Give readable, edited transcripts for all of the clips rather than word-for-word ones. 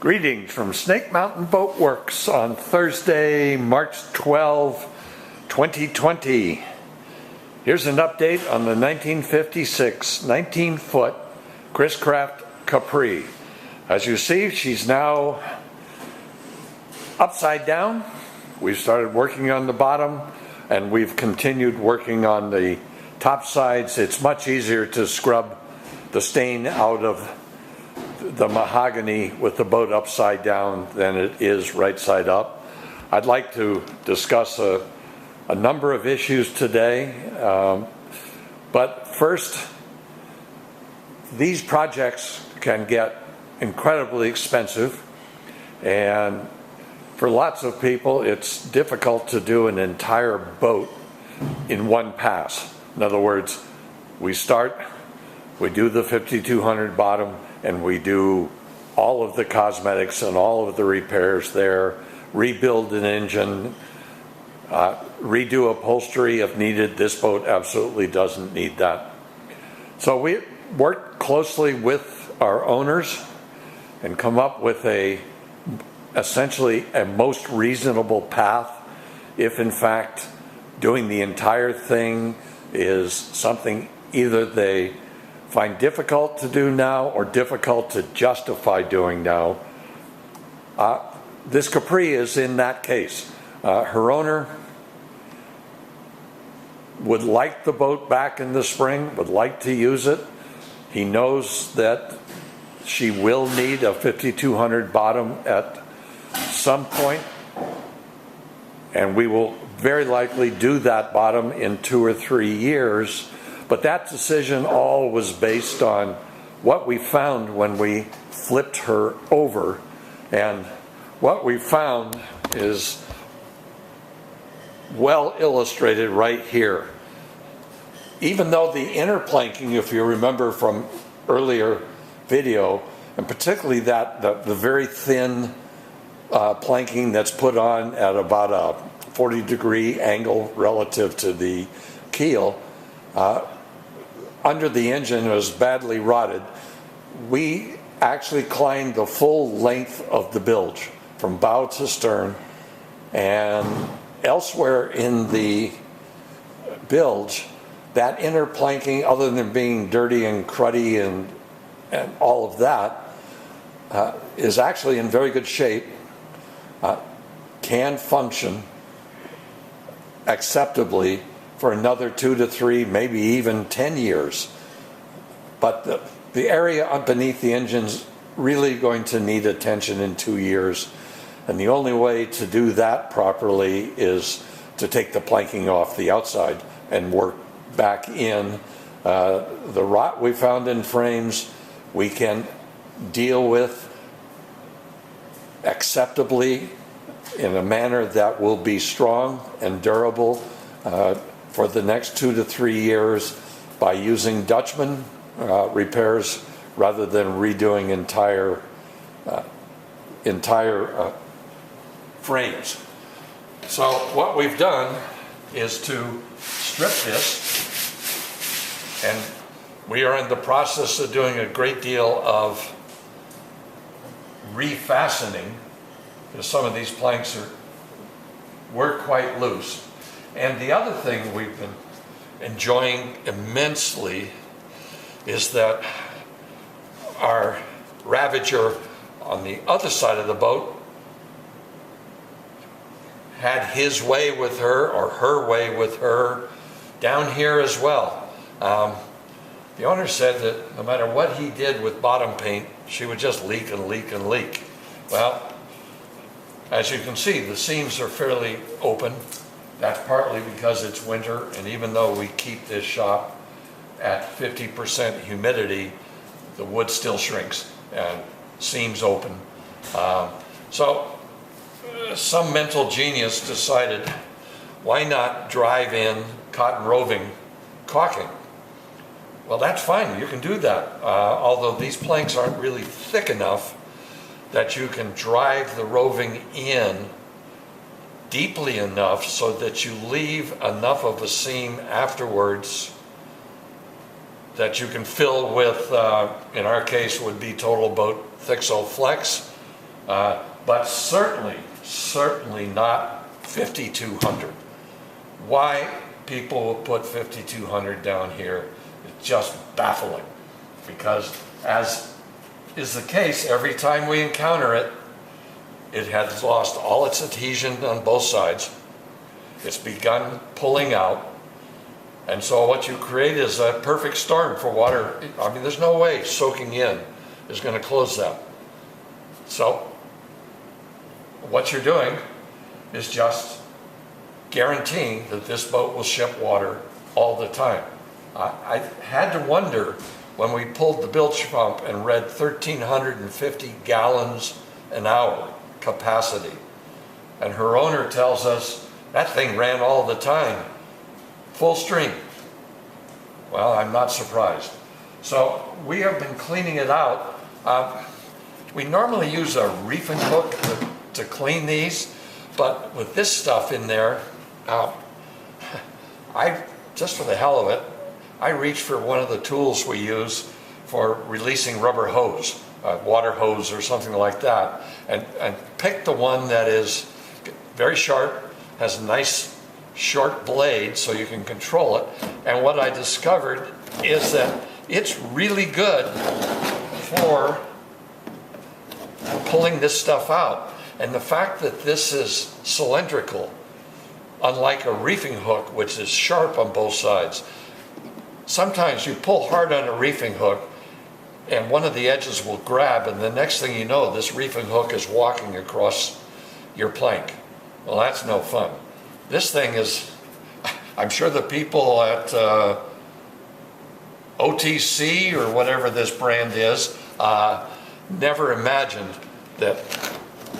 Greetings from Snake Mountain Boatworks on Thursday, March 12, 2020. Here's an update on the 1956 19-foot Chris-Craft Capri. As you see, she's now upside down. We've started working on the bottom and we've continued working on the top sides. It's much easier to scrub the stain out of the mahogany with the boat upside down than it is right side up. I'd like to discuss a number of issues today, but first, these projects can get incredibly expensive, and for lots of people it's difficult to do an entire boat in one pass. In other words, we do the 5200 bottom, and we do all of the cosmetics and all of the repairs there, rebuild an engine, redo upholstery if needed. This boat absolutely doesn't need that. So we worked closely with our owners and come up with essentially a most reasonable path if in fact doing the entire thing is something either they find difficult to do now or difficult to justify doing now. This Capri is in that case. Her owner would like the boat back in the spring, would like to use it. He knows that she will need a 5200 bottom at some point, and we will very likely do that bottom in 2 or 3 years. But that decision all was based on what we found when we flipped her over. And what we found is well illustrated right here. Even though the inner planking, if you remember from earlier video, and particularly the very thin planking that's put on at about a 40-degree angle relative to the keel, under the engine was badly rotted. We actually climbed the full length of the bilge from bow to stern, and elsewhere in the bilge, that inner planking, other than being dirty and cruddy and all of that, is actually in very good shape, can function acceptably for another 2 to 3, maybe even 10 years. But the area underneath the engine's really going to need attention in 2 years. And the only way to do that properly is to take the planking off the outside and work back in. The rot we found in frames, we can deal with acceptably in a manner that will be strong and durable for the next 2 to 3 years by using Dutchman repairs rather than redoing entire frames. So what we've done is to strip this, and we are in the process of doing a great deal of refastening, because some of these planks were quite loose. And the other thing we've been enjoying immensely is that our Ravager on the other side of the boat had his way with her, or her way with her, down here as well. The owner said that no matter what he did with bottom paint, she would just leak and leak and leak. Well, as you can see, the seams are fairly open. That's partly because it's winter, and even though we keep this shop at 50% humidity, the wood still shrinks and seams open. So some mental genius decided, why not drive in cotton roving caulking? Well, that's fine, you can do that, although these planks aren't really thick enough that you can drive the roving in deeply enough so that you leave enough of a seam afterwards that you can fill with, in our case would be Total Boat Thixo Flex, but certainly not 5,200. Why people will put 5,200 down here is just baffling, because as is the case every time we encounter it, it has lost all its adhesion on both sides. It's begun pulling out. And so what you create is a perfect storm for water. I mean, there's no way soaking in is going to close that. So what you're doing is just guaranteeing that this boat will ship water all the time. I had to wonder when we pulled the bilge pump and read 1,350 gallons an hour capacity. And her owner tells us that thing ran all the time, full stream. Well, I'm not surprised. So we have been cleaning it out. We normally use a reefing hook to clean these, but with this stuff in there, just for the hell of it, I reached for one of the tools we use for releasing rubber hose, water hose or something like that, and picked the one that is very sharp, has a nice short blade so you can control it. And what I discovered is that it's really good for pulling this stuff out. And the fact that this is cylindrical, unlike a reefing hook, which is sharp on both sides, sometimes you pull hard on a reefing hook and one of the edges will grab, and the next thing you know, this reefing hook is walking across your plank. Well, that's no fun. This thing is, I'm sure the people at OTC or whatever this brand is, never imagined that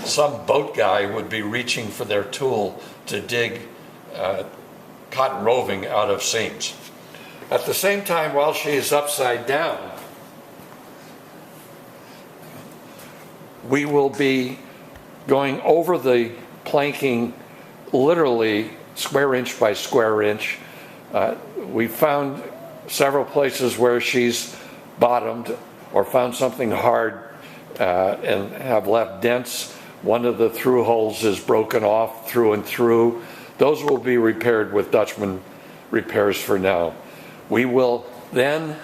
some boat guy would be reaching for their tool to dig cotton roving out of seams. At the same time, while she is upside down, we will be going over the planking literally square inch by square inch. We found several places where she's bottomed or found something hard and have left dents. One of the through holes is broken off through and through. Those will be repaired with Dutchman repairs for now. We will then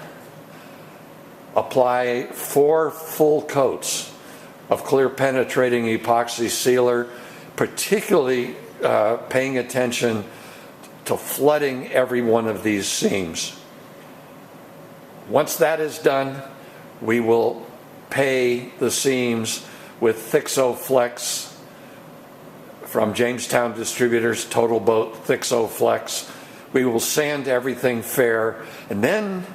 apply 4 full coats of clear penetrating epoxy sealer, particularly paying attention to flooding every one of these seams. Once that is done, we will pay the seams with Thixo Flex from Jamestown Distributors, Total Boat Thixo Flex. We will sand everything fair, and then,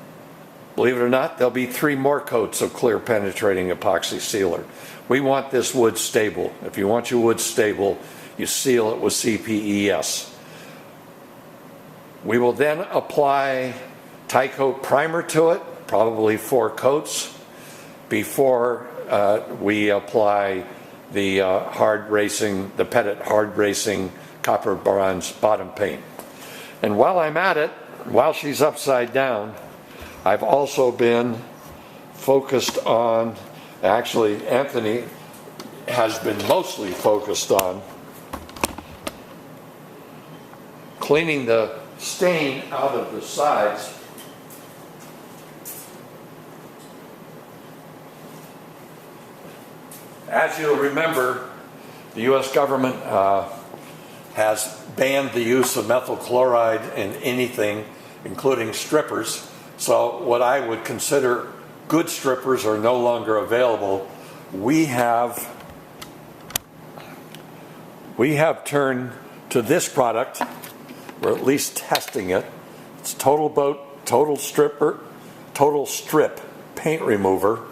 believe it or not, there'll be 3 more coats of clear penetrating epoxy sealer. We want this wood stable. If you want your wood stable, you seal it with CPES. We will then apply Tycoat primer to it, probably 4 coats, before we apply the the Pettit hard racing copper bronze bottom paint. And while I'm at it, while she's upside down, I've also been focused on, actually Anthony has been mostly focused on cleaning the stain out of the sides. As you'll remember, the U.S. government has banned the use of methyl chloride in anything, including strippers. So what I would consider good strippers are no longer available. We have turned to this product. We're at least testing it. It's Total Boat Total Strip paint remover.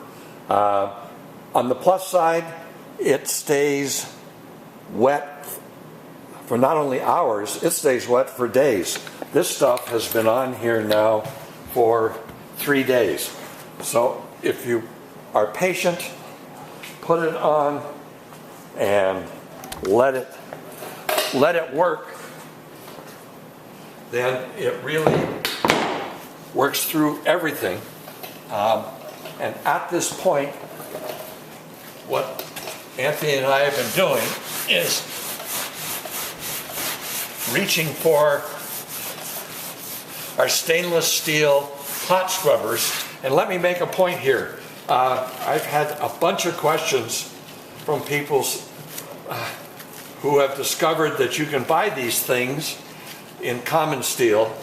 On the plus side, it stays wet for not only hours, it stays wet for days. This stuff has been on here now for 3 days. So if you are patient, put it on and let it work, then it really works through everything. And at this point, what Anthony and I have been doing is reaching for our stainless steel hot scrubbers. And let me make a point here. I've had a bunch of questions from people who have discovered that you can buy these things in common steel,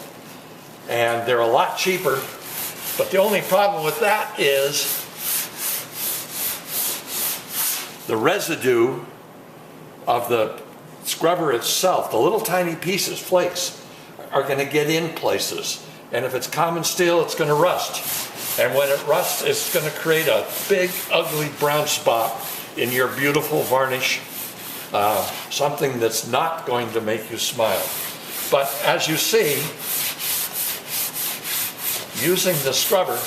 and they're a lot cheaper. But the only problem with that is the residue of the scrubber itself, the little tiny pieces, flakes, are going to get in places. And if it's common steel, it's going to rust. And when it rusts, it's going to create a big, ugly brown spot in your beautiful varnish, something that's not going to make you smile. But as you see, using the scrubber,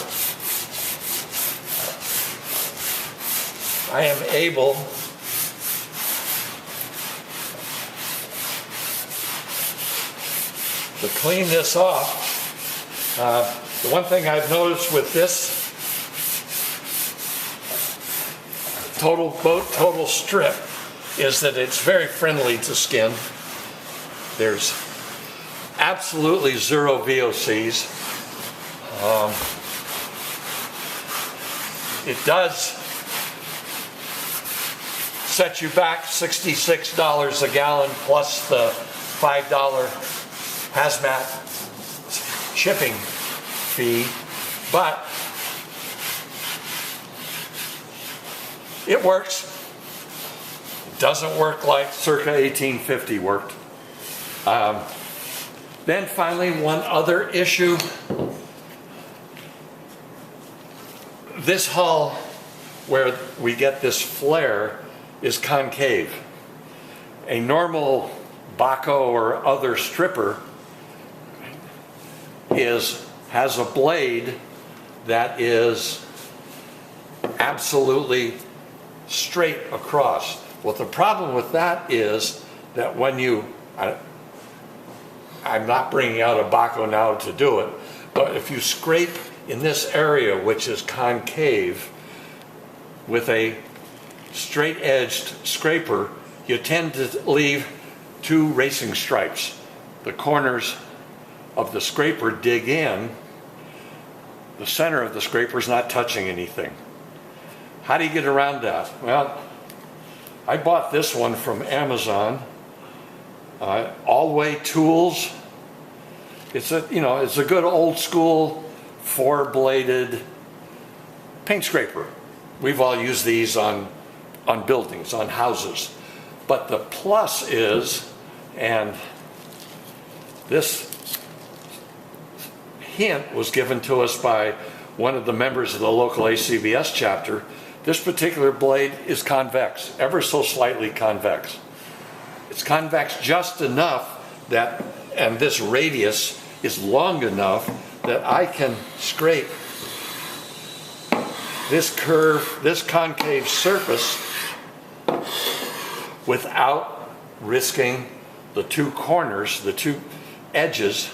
I am able to clean this off. The one thing I've noticed with this total strip is that it's very friendly to skin. There's absolutely zero VOCs. It does set you back $66 a gallon plus the $5 hazmat shipping fee, but it works. It doesn't work like circa 1850 worked. Then finally, one other issue. This hull, where we get this flare, is concave. A normal Baco or other stripper has a blade that is absolutely straight across. Well, the problem with that is that when you, I'm not bringing out a Baco now to do it, but if you scrape in this area, which is concave, with a straight-edged scraper, you tend to leave two racing stripes. The corners of the scraper dig in, the center of the scraper is not touching anything. How do you get around that? Well, I bought this one from Amazon, All-Way Tools. It's a good old school 4-bladed paint scraper. We've all used these on buildings, on houses. But the plus is, and this hint was given to us by one of the members of the local ACBS chapter, this particular blade is convex, ever so slightly convex. It's convex just enough that, and this radius is long enough that I can scrape this curve, this concave surface without risking the two corners, the two edges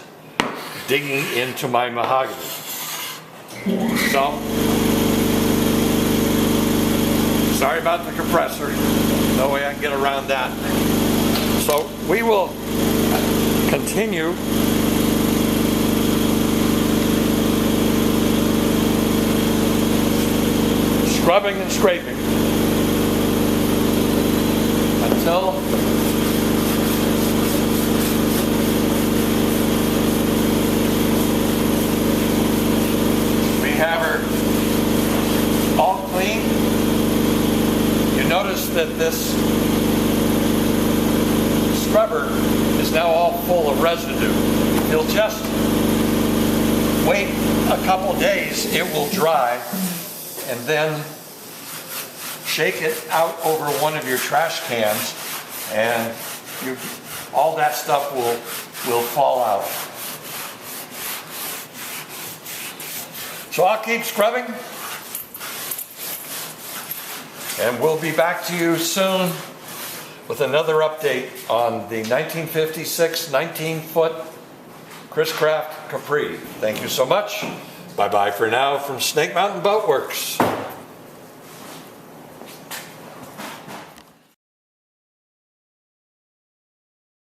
digging into my mahogany. So, sorry about the compressor. No way I can get around that. So we will continue scrubbing and scraping until we have her all clean. You notice that this scrubber is now all full of residue. You'll just wait a couple days, it will dry, and then shake it out over one of your trash cans, and all that stuff will fall out. So I'll keep scrubbing, and we'll be back to you soon with another update on the 1956 19-foot Chris-Craft Capri. Thank you so much. Bye-bye for now from Snake Mountain Boatworks.